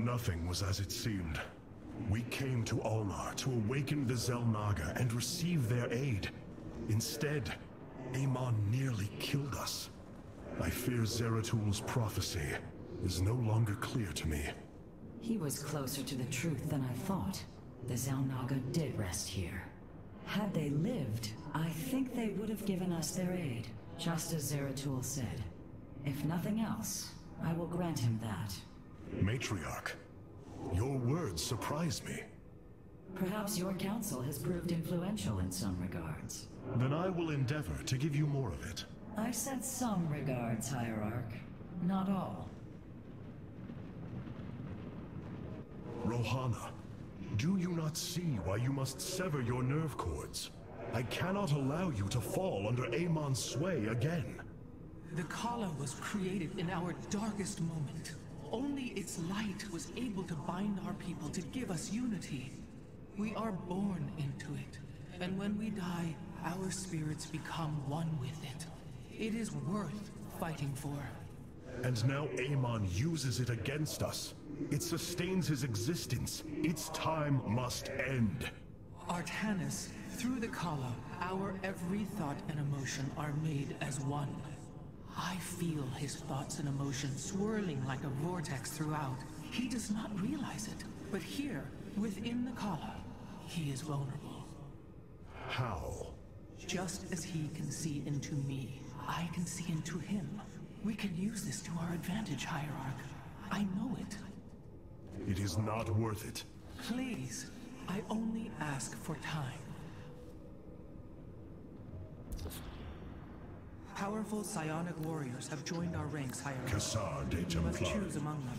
Nothing was as it seemed. We came to Ulnar to awaken the 𝘔𝘐𝘕 and receive their aid. Instead, 𝘔𝘡n nearly killed us. I fear 𝘔𝘉𝘁's prophecy is no longer clear to me. He was closer to the truth than I thought. The 𝘔𝘐𝘕 did rest here. Had they lived, I think they would have given us their aid, just as 𝘔𝘉𝘁 said. If nothing else, I will grant him that. Matriarch, your words surprise me. Perhaps your counsel has proved influential in some regards. Then I will endeavor to give you more of it. I said some regards, Hierarch. Not all. Rohana, do you not see why you must sever your nerve cords? I cannot allow you to fall under 𝘔𝘡n's sway again. The 𝘔𝘐𝘕 was created in our darkest moment. Only its light was able to bind our people to give us unity. We are born into it, and when we die, our spirits become one with it. It is worth fighting for. And now 𝘔𝘡n uses it against us. It sustains his existence. Its time must end. Artanis, through the 𝘔𝘕, our every thought and emotion are made as one. I feel his thoughts and emotions swirling like a vortex throughout. He does not realize it, but here, within the 𝘔𝘕, he is vulnerable. How? Just as he can see into me, I can see into him. We can use this to our advantage, Hierarch. I know it. It is not worth it. Please, I only ask for time. Powerful psionic warriors have joined our ranks, Hierarch. 𝘔𝘐𝘕𝘪 You must 𝘎𝘢𝘮. choose among them.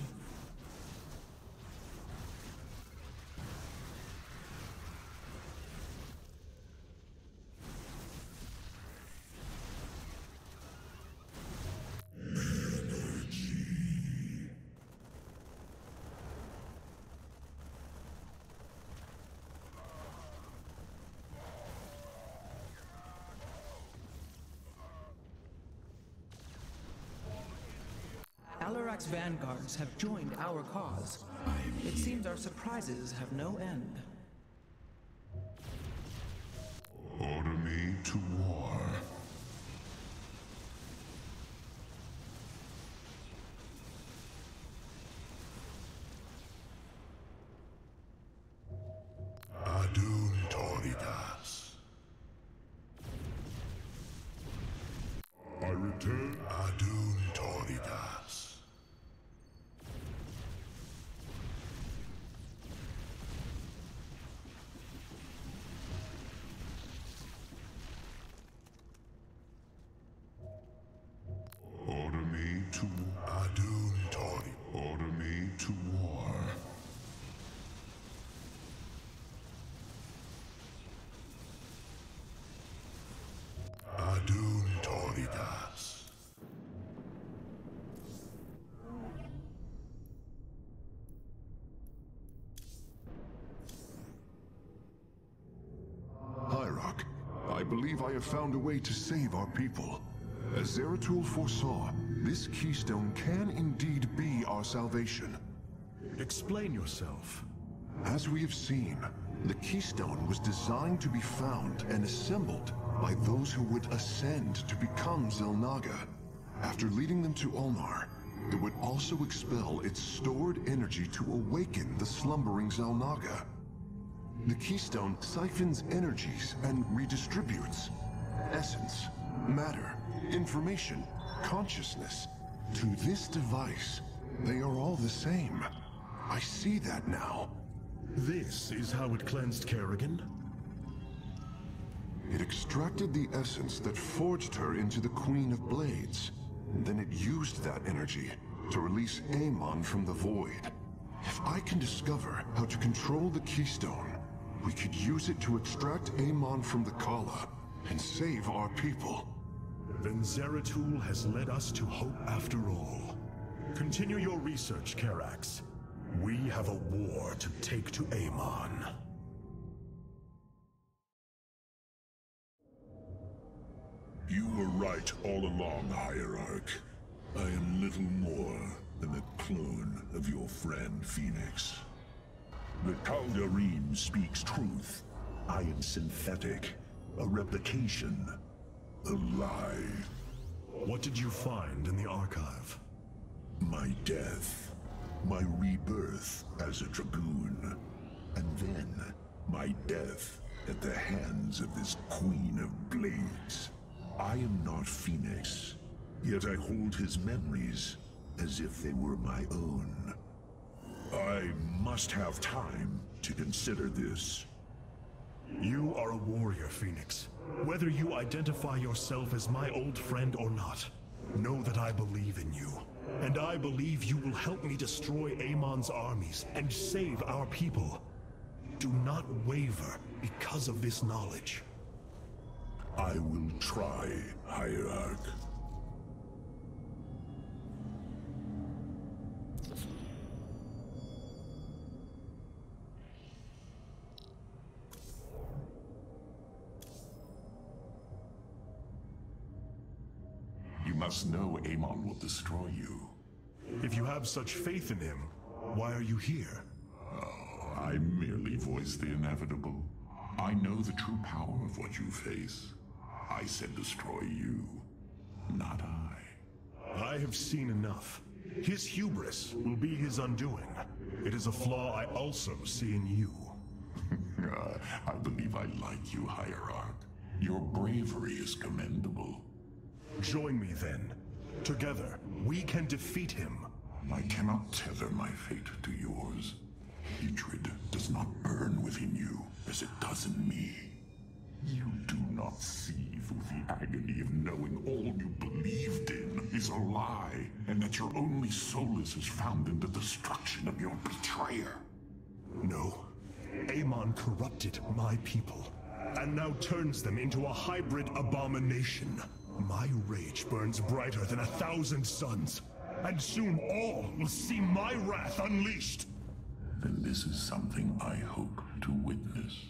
Alarak's vanguards have joined our cause. It seems our surprises have no end. Order me to war. Adun Toridas. I return Adun Toridas. Order me to Adun Tori. Order me to war. Adun Toridas. Hierarch, I believe I have found a way to save our people. As �𝘉𝘁 foresaw, this keystone can indeed be our salvation. Explain yourself. As we have seen, the keystone was designed to be found and assembled by those who would ascend to become 𝘔𝘉𝘁. After leading them to Ulnar, it would also expel its stored energy to awaken the slumbering 𝘔𝘉𝘁. The keystone siphons energies and redistributes essence, matter, information, consciousness. To this device, they are all the same. I see that now. This is how it cleansed Kerrigan? It extracted the essence that forged her into the Queen of Blades. Then it used that energy to release 𝘔𝘡n from the void. If I can discover how to control the keystone, we could use it to extract 𝘔𝘡n from the 𝘔𝘕 and save our people. Then �𝘉𝘁 has led us to hope after all. Continue your research, Karax. We have a war to take to 𝘔𝘡n. You were right all along, Hierarch. I am little more than a clone of your friend Phoenix. The 𝘔𝘐𝘕𝘪 speaks truth. I am synthetic, a replication, a lie. What did you find in the archive? My death, my rebirth as a dragoon, and then my death at the hands of this Queen of Blades. I am not Phoenix, yet I hold his memories as if they were my own. I must have time to consider this. You are a warrior, Phoenix. Whether you identify yourself as my old friend or not, know that I believe in you. And I believe you will help me destroy 𝘔𝘠's armies and save our people. Do not waver because of this knowledge. I will try, Hierarch. You must know 𝘔𝘠 will destroy you. If you have such faith in him, why are you here? Oh, I merely voice the inevitable. I know the true power of what you face. I said destroy you, not I. I have seen enough. His hubris will be his undoing. It is a flaw I also see in you. I believe I like you, Hierarch. Your bravery is commendable. Join me then. Together, we can defeat him. I cannot tether my fate to yours. Hatred does not burn within you as it does in me. You do not see through the agony of knowing all you believed in is a lie, and that your only solace is found in the destruction of your betrayer. No. 𝘔𝘠 corrupted my people, and now turns them into a hybrid abomination. My rage burns brighter than 1,000 suns, and soon all will see my wrath unleashed. Then this is something I hope to witness.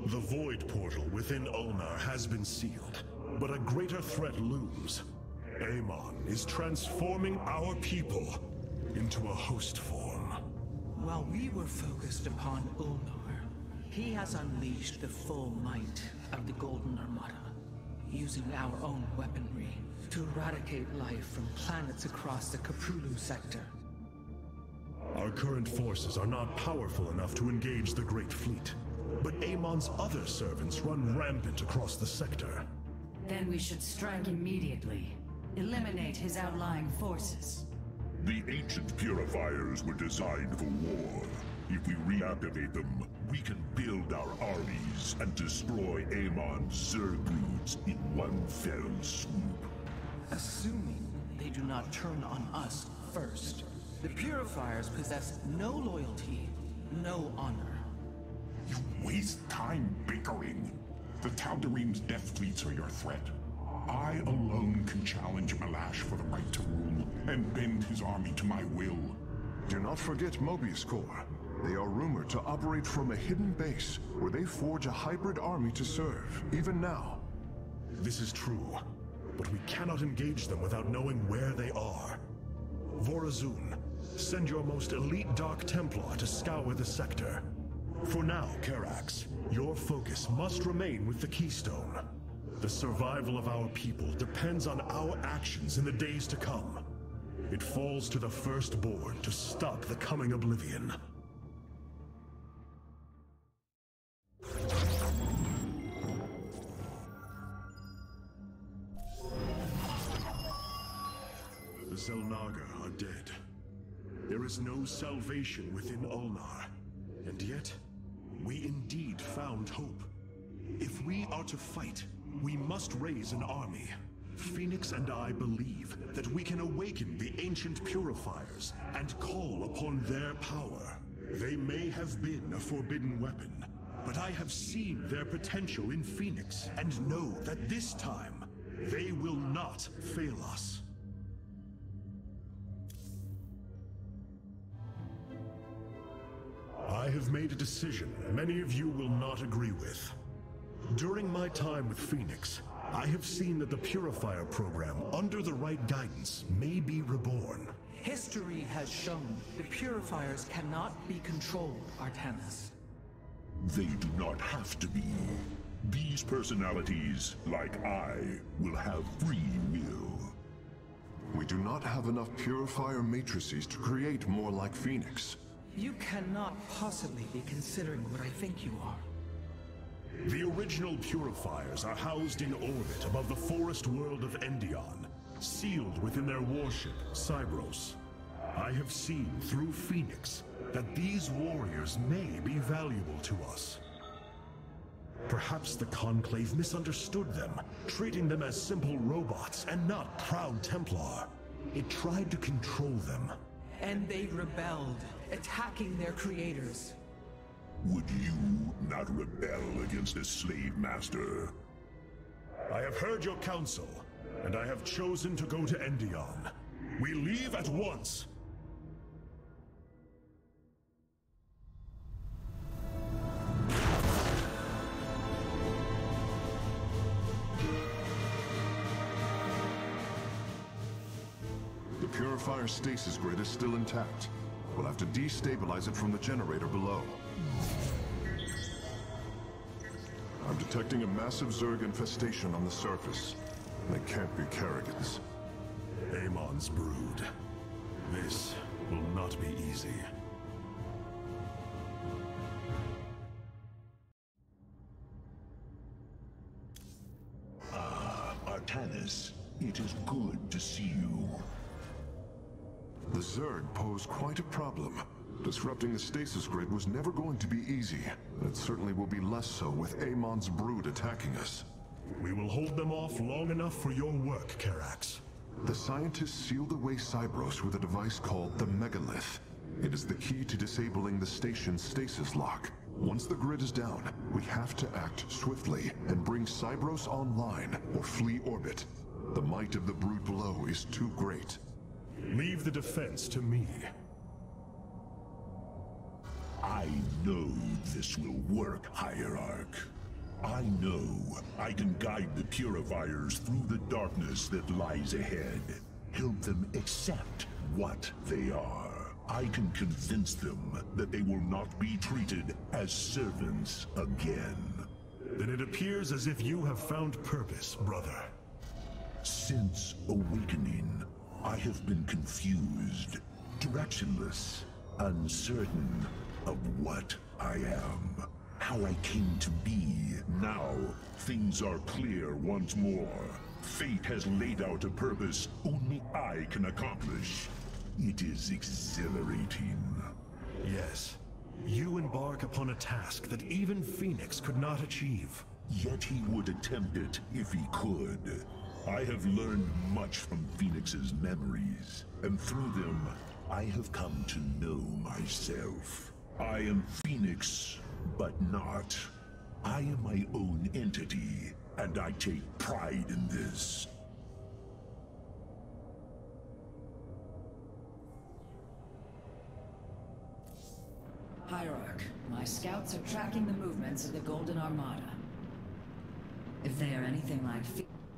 The void portal within Ulnar has been sealed, but a greater threat looms. 𝘔𝘠 is transforming our people into a host form. While we were focused upon Ulnar, he has unleashed the full might of the Golden Armada, using our own weaponry to eradicate life from planets across the 𝘔𝘠 sector. Our current forces are not powerful enough to engage the Great Fleet, but 𝘔𝘠's other servants run rampant across the sector. Then we should strike immediately. Eliminate his outlying forces. The ancient purifiers were designed for war. If we reactivate them, we can build our armies and destroy 𝘔𝘠's 𝘔𝘠s in one fell swoop. Assuming they do not turn on us first. The purifiers possess no loyalty, no honor. You waste time bickering. The 𝘔𝘠's death fleets are your threat. I alone can challenge Malash for the right to rule and bend his army to my will. Do not forget Mobius Corps. They are rumored to operate from a hidden base where they forge a hybrid army to serve, even now. This is true, but we cannot engage them without knowing where they are. Vorazun, send your most elite Dark Templar to scour the sector. For now, Karax, your focus must remain with the Keystone. The survival of our people depends on our actions in the days to come. It falls to the firstborn to stop the coming oblivion. The 𝘔𝘐𝘕𝘪 are dead. There is no salvation within Ulnar, and yet, we indeed found hope. If we are to fight, we must raise an army. Phoenix and I believe that we can awaken the ancient purifiers and call upon their power. They may have been a forbidden weapon, but I have seen their potential in Phoenix and know that this time, they will not fail us. I have made a decision many of you will not agree with. During my time with Phoenix, I have seen that the Purifier program, under the right guidance, may be reborn. History has shown the Purifiers cannot be controlled, Artanis. They do not have to be. These personalities, like I, will have free will. We do not have enough Purifier matrices to create more like Phoenix. You cannot possibly be considering what I think you are. The original Purifiers are housed in orbit above the forest world of Endion, sealed within their warship, 𝘔𝘪. I have seen through Phoenix that these warriors may be valuable to us. Perhaps the Conclave misunderstood them, treating them as simple robots and not proud Templar. It tried to control them. And they rebelled, attacking their creators. Would you not rebel against a slave master? I have heard your counsel, and I have chosen to go to Endion. We leave at once! The Purifier stasis grid is still intact. We'll have to destabilize it from the generator below. I'm detecting a massive Zerg infestation on the surface. They can't be Kerrigan's. Amon's brood. This will not be easy. Artanis, it is good to see you. The Zerg pose quite a problem. Disrupting the stasis grid was never going to be easy, and it certainly will be less so with Amon's brood attacking us. We will hold them off long enough for your work, Karax. The scientists sealed away 𝘔𝘪 with a device called the Megalith. It is the key to disabling the station's stasis lock. Once the grid is down, we have to act swiftly and bring 𝘔𝘪 online or flee orbit. The might of the brood below is too great. Leave the defense to me. I know this will work, Hierarch. I know I can guide the Purifiers through the darkness that lies ahead. Help them accept what they are. I can convince them that they will not be treated as servants again. Then it appears as if you have found purpose, brother. Since awakening, I have been confused, directionless, uncertain of what I am, how I came to be. Now, things are clear once more. Fate has laid out a purpose only I can accomplish. It is exhilarating. Yes, you embark upon a task that even Phoenix could not achieve. Yet he would attempt it if he could. I have learned much from Phoenix's memories, and through them, I have come to know myself. I am Phoenix, but not. I am my own entity, and I take pride in this. Hierarch, my scouts are tracking the movements of the Golden Armada. If they are anything like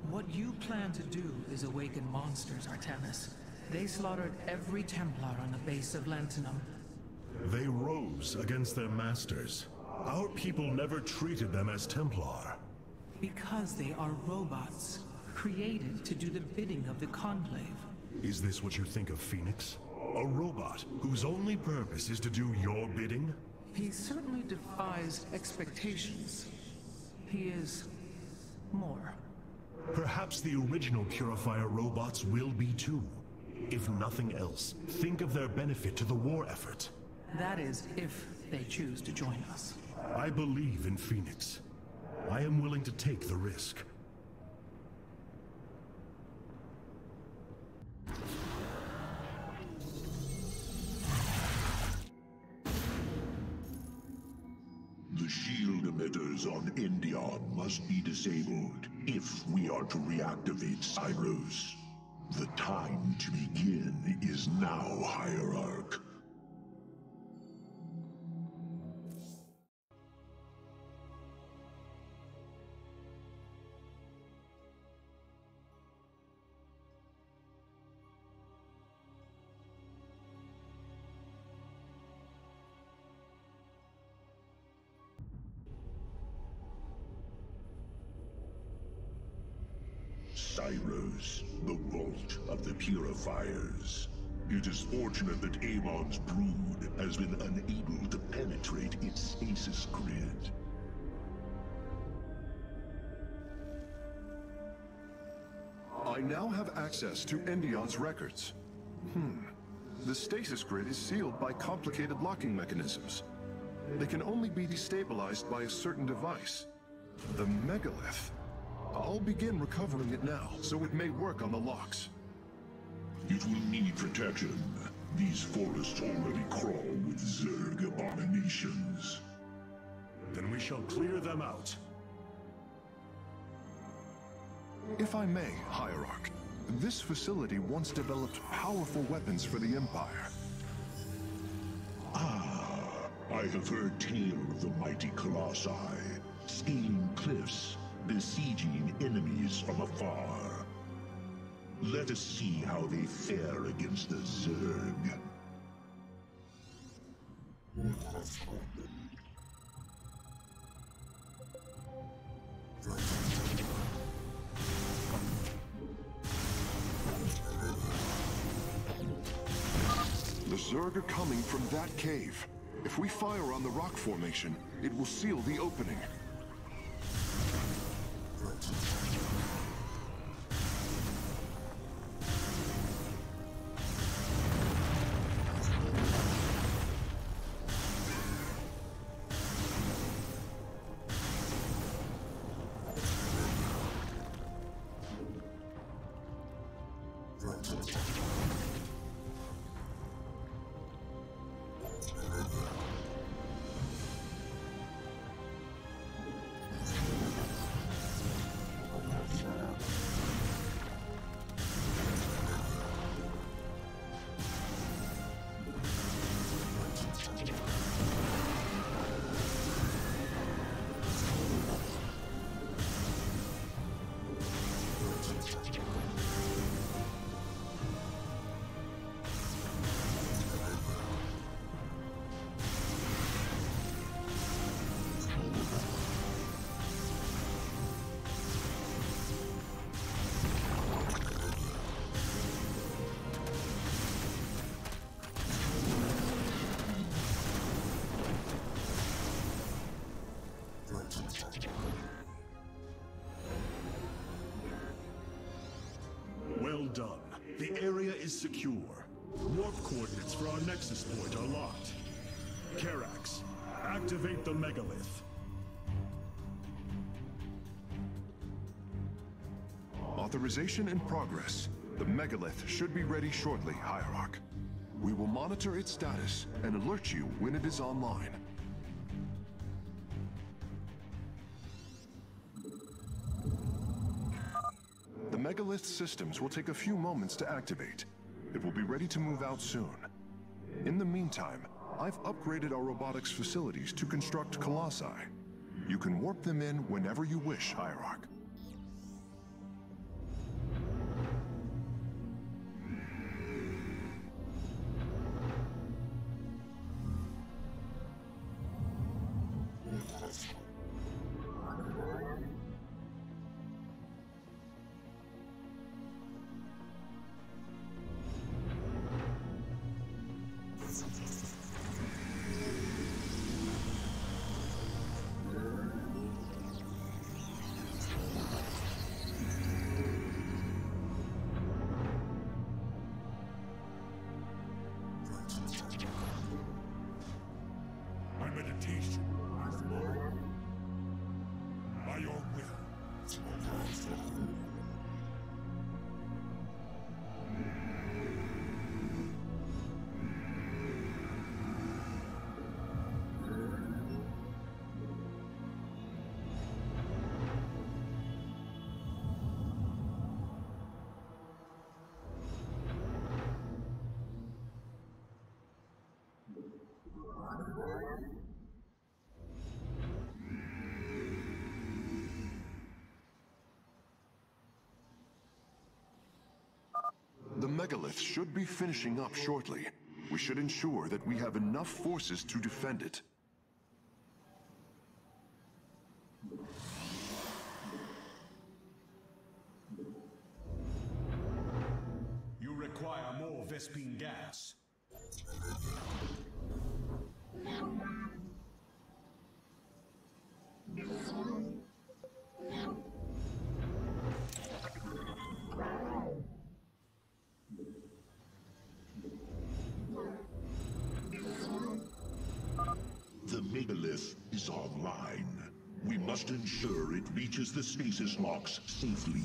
What you plan to do is awaken monsters, Artanis. They slaughtered every Templar on the base of Lantinum. They rose against their masters. Our people never treated them as Templar. Because they are robots, created to do the bidding of the Conclave. Is this what you think of Phoenix? A robot whose only purpose is to do your bidding? He certainly defies expectations. He is more. Perhaps the original Purifier robots will be too. If nothing else, think of their benefit to the war effort. That is, if they choose to join us. I believe in Phoenix. I am willing to take the risk. The shield emitters on Endion must be disabled if we are to reactivate 𝘕𝘪. The time to begin is now, Hierarch. 𝘕𝘪, the vault of the Purifiers. It is fortunate that Amon's brood has been unable to penetrate its stasis grid. I now have access to Endion's records. The stasis grid is sealed by complicated locking mechanisms. They can only be destabilized by a certain device. The megalith. I'll begin recovering it now, so it may work on the locks. It will need protection. These forests already crawl with Zerg abominations. Then we shall clear them out. If I may, Hierarch, this facility once developed powerful weapons for the Empire. I have heard tale of the mighty Colossi, scaling cliffs, besieging enemies from afar. Let us see how they fare against the Zerg. The Zerg are coming from that cave. If we fire on the rock formation, it will seal the opening. Well done. The area is secure. Warp coordinates for our nexus point are locked. Karax, activate the megalith. Authorization in progress. The megalith should be ready shortly, Hierarch. We will monitor its status and alert you when it is online. The megalith systems will take a few moments to activate. It will be ready to move out soon. In the meantime, I've upgraded our robotics facilities to construct colossi. You can warp them in whenever you wish, Hierarch. megalith should be finishing up shortly. We should ensure that we have enough forces to defend it. You require more Vespene gas. The megalith is online. We must ensure it reaches the stasis locks safely.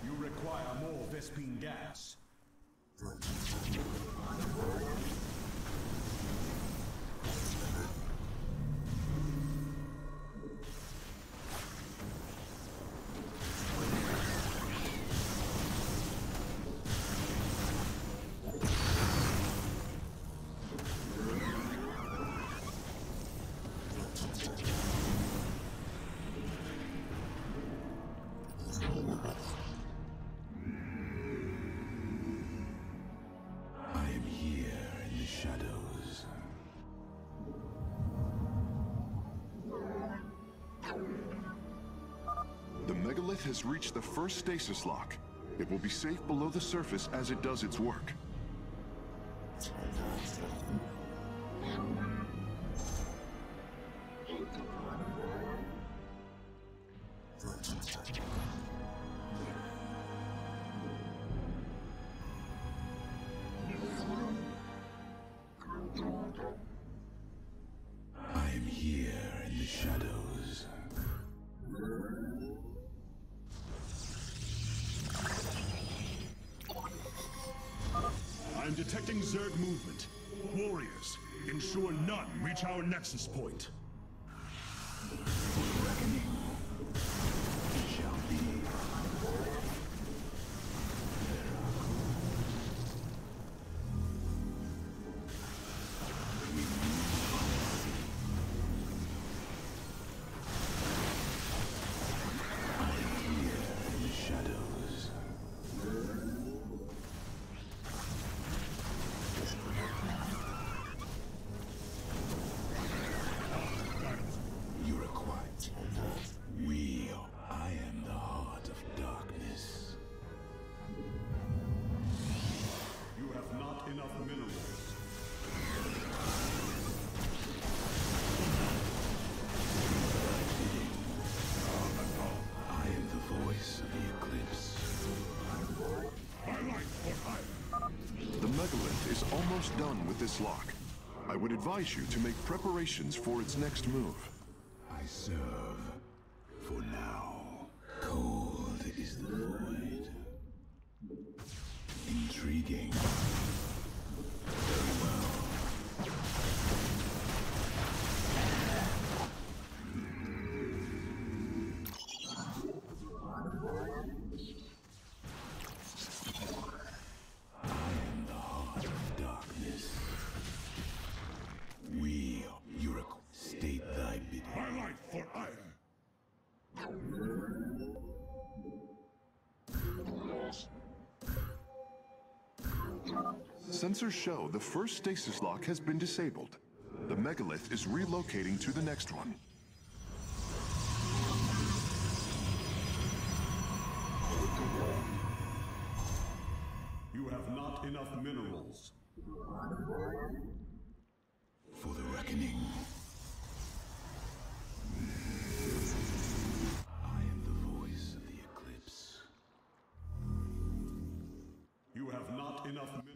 You require more Vespene gas. The megalith has reached the first stasis lock. It will be safe below the surface as it does its work. I am here in the shadows. I'm detecting Zerg movement. Warriors, ensure none reach our nexus point. Reckoning shall be. Almost done with this lock. I would advise you to make preparations for its next move. I serve for now. Cold is the void. Intriguing. Very well. Sensors show the first stasis lock has been disabled. The megalith is relocating to the next one. You have not enough minerals. For the reckoning. I am the voice of the eclipse. You have not enough minerals.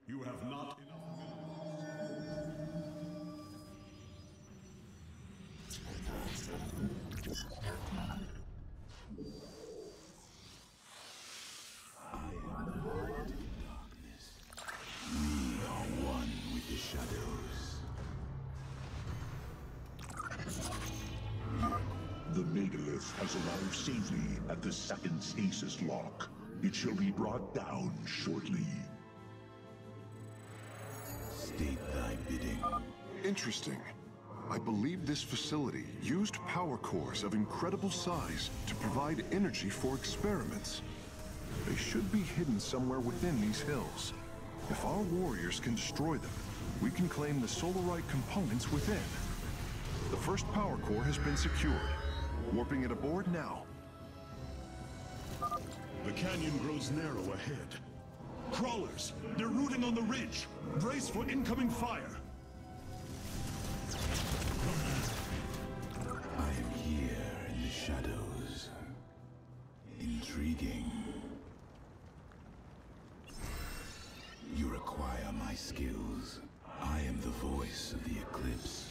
You have not enough minerals. I am the light of darkness. We are one with the shadows. The megalith has arrived safely at the second stasis lock. It shall be brought down shortly. State thy bidding. Interesting. I believe this facility used power cores of incredible size to provide energy for experiments. They should be hidden somewhere within these hills. If our warriors can destroy them, we can claim the solarite components within. The first power core has been secured. Warping it aboard now. The canyon grows narrow ahead. Crawlers! They're rooting on the ridge! Brace for incoming fire! I am here in the shadows. Intriguing. You require my skills. I am the voice of the eclipse.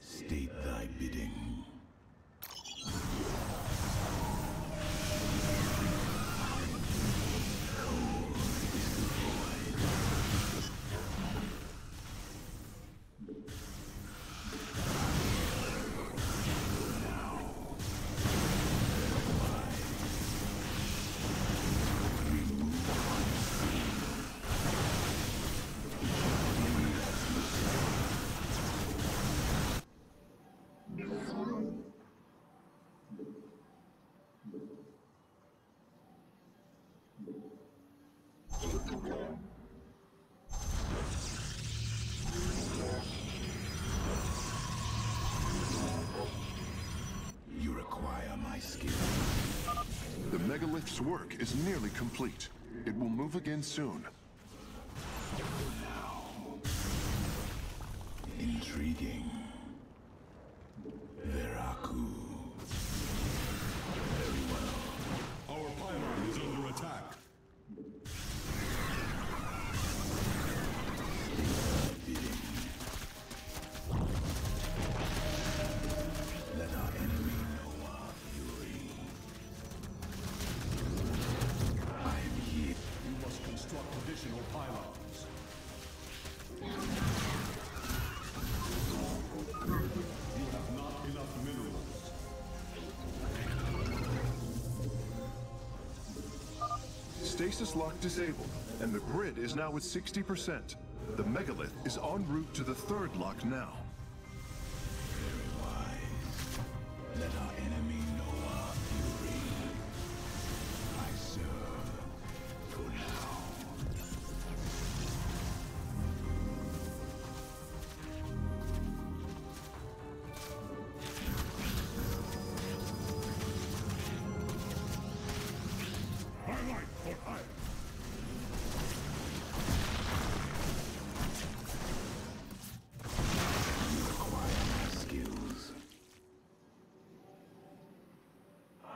State thy bidding. You require my skill. The megalith's work is nearly complete. It will move again soon. Intriguing. Veraku. Very well. Our pylon is under attack. Let our enemy know our fury. I am here. You must construct additional pylons. You have not enough minerals. Stasis lock disabled, and the grid is now at 60%. The megalith is en route to the third lock now. Very wise. Let our enemy know our fury. I serve for now. Highlight for hire. You require my skills.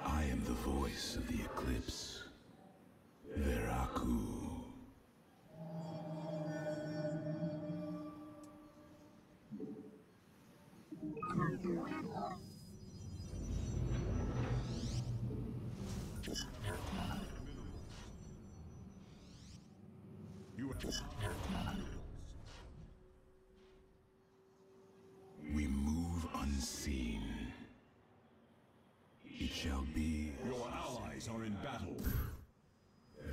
I am the voice of the eclipse. Veraku. You have... We move unseen. It shall be. Your allies are in battle.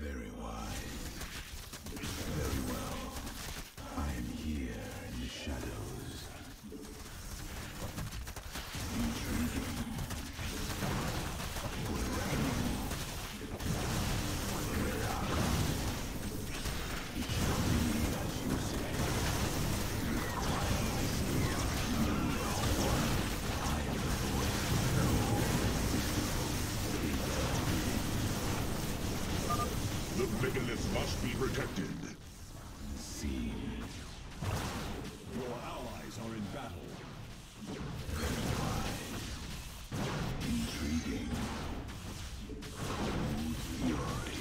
Very wise. Very well. I am here in the shadows. Intriguing. It shall be as you say. You require my skill. I am the voice. The megalith must be protected. Seen. Your allies are in battle. Intriguing. Cold fury.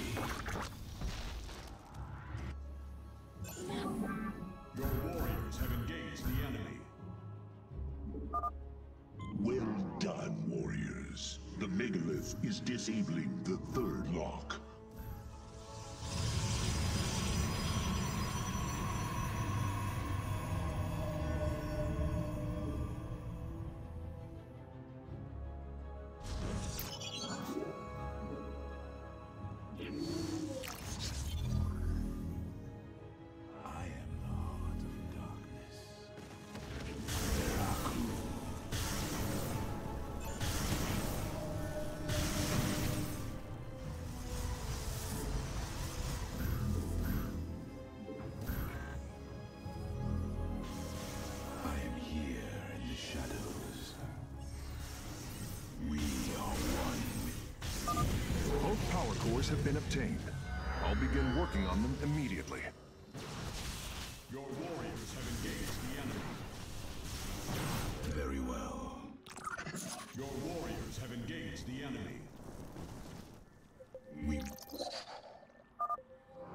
Your warriors have engaged the enemy. Well done, warriors. The megalith is disabling the third lock. cores have been obtained. I'll begin working on them immediately. Your warriors have engaged the enemy. Very well. Your warriors have engaged the enemy.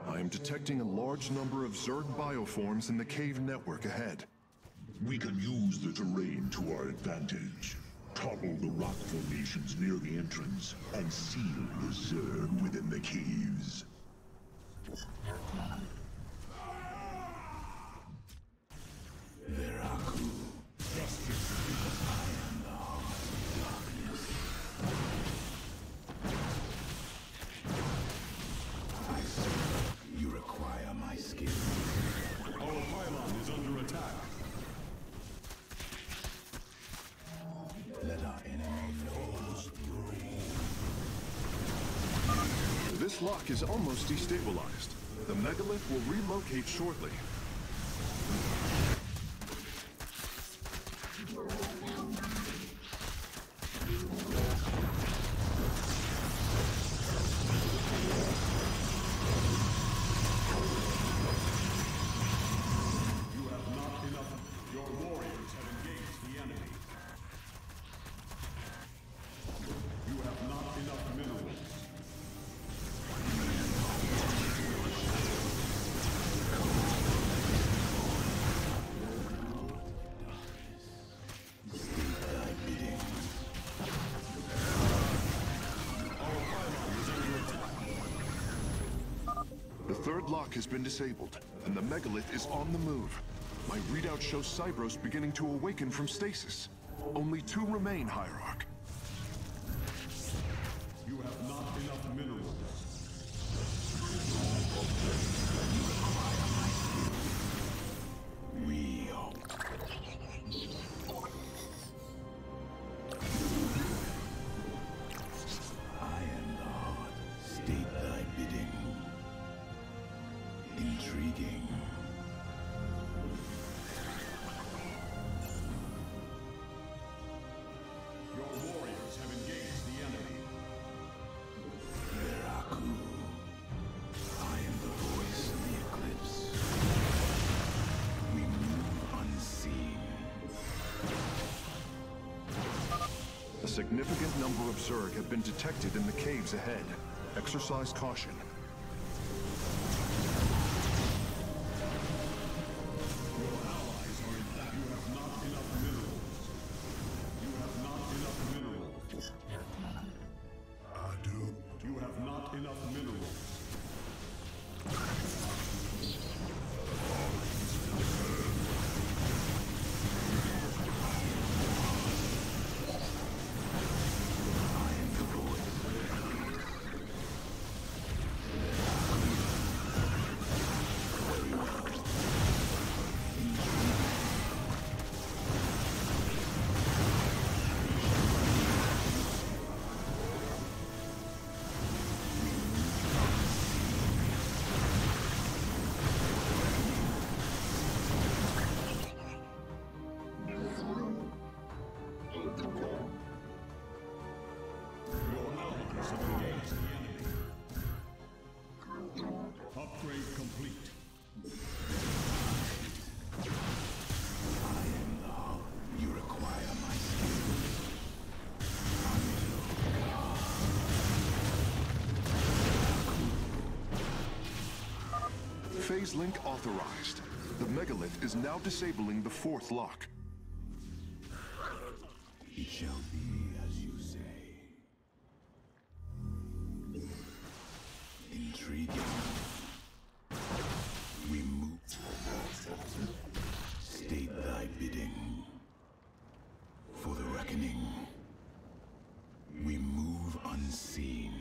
I am detecting a large number of Zerg bioforms in the cave network ahead. We can use the terrain to our advantage. Topple the rock formations near the entrance and seal the Zerg within the caves. Veraku. Justice. I am the heart of darkness. I see. You require my skill. Our pylon is under attack. Let our enemy know his fury. This lock is almost destabilized. The megalith will relocate shortly. The third lock has been disabled, and the megalith is on the move. My readout shows 𝘔𝘪 beginning to awaken from stasis. Only 2 remain, Hierarch. You have not enough minerals. I am the heart. State thy bidding. Intriguing. Your warriors have engaged the enemy. Veraku. I am the voice of the eclipse. We move unseen. A significant number of Zerg have been detected in the caves ahead. Exercise caution. You have not enough minerals. Upgrade complete. I am the heart. You require my skill. Phase link authorized. The megalith is now disabling the 4th lock. It shall be as you say. Intriguing. We move. State thy bidding. For the reckoning. We move unseen.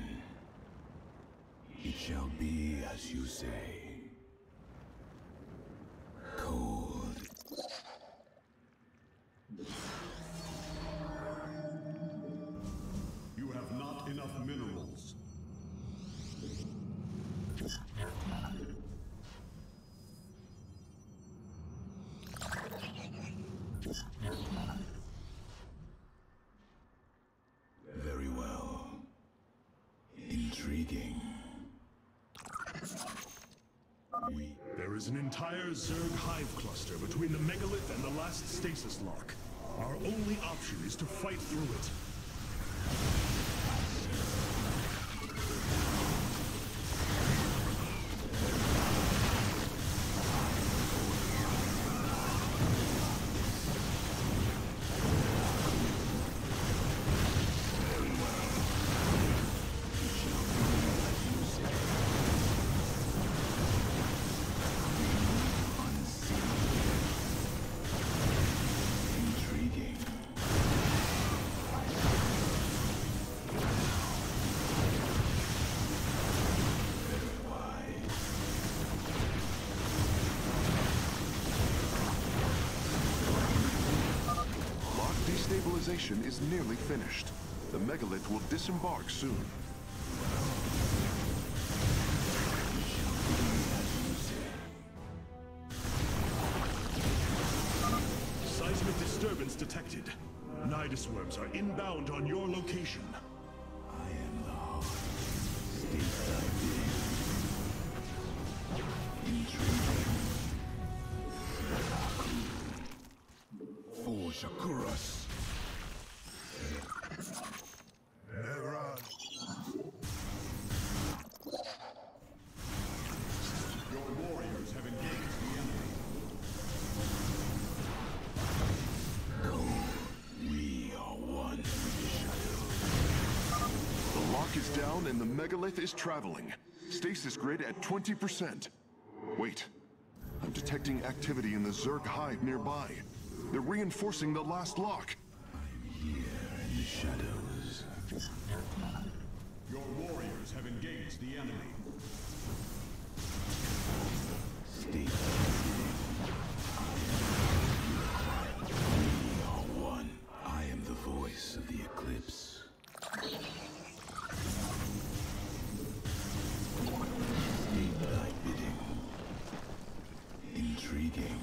It shall be as you say. Cold. You have not enough minerals. Very well. Intriguing. Intriguing. There is an entire Zerg hive cluster between the megalith and the last stasis lock. Our only option is to fight through it. Destabilization is nearly finished. The megalith will disembark soon. Seismic disturbance detected. Nidus worms are inbound on your location. I am the heart. State intriguing. 𝘔𝘐𝘕𝘪 Your warriors have engaged the enemy. We are one with the shadow. The lock is down and the megalith is traveling. Stasis grid at 20%. Wait. I'm detecting activity in the Zerg hive nearby. They're reinforcing the last lock. I'm here in the shadows. Your warriors have engaged the enemy. State we are one. I am the voice of the eclipse. State thy bidding. Intriguing.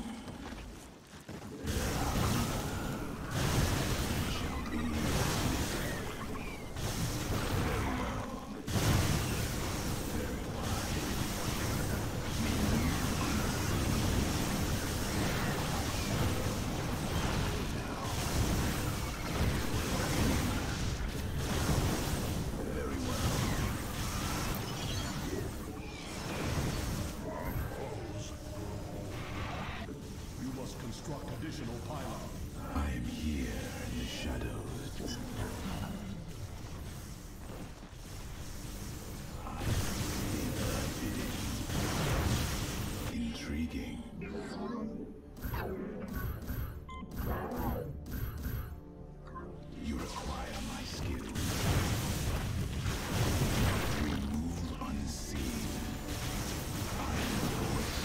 Construct additional pylons. I am here in the shadows. I see thy bidding. Intriguing. You require my skills. We move unseen. I am the voice.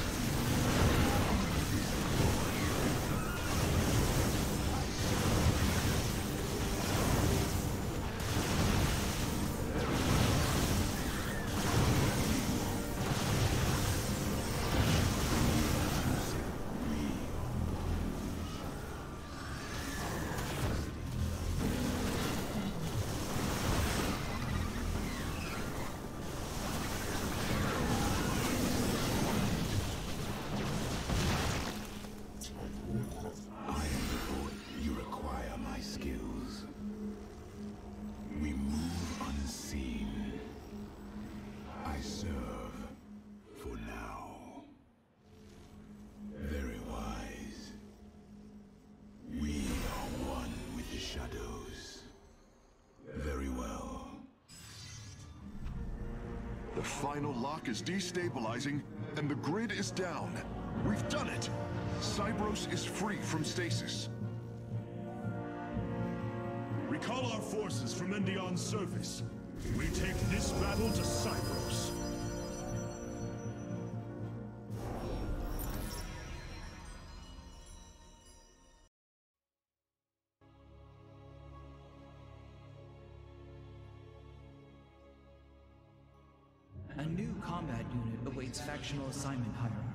The final lock is destabilizing, and the grid is down. We've done it! 𝘕𝘪 is free from stasis. Recall our forces from Endion's surface. We take this battle to 𝘕𝘪. A new combat unit awaits factional assignment hierarchy.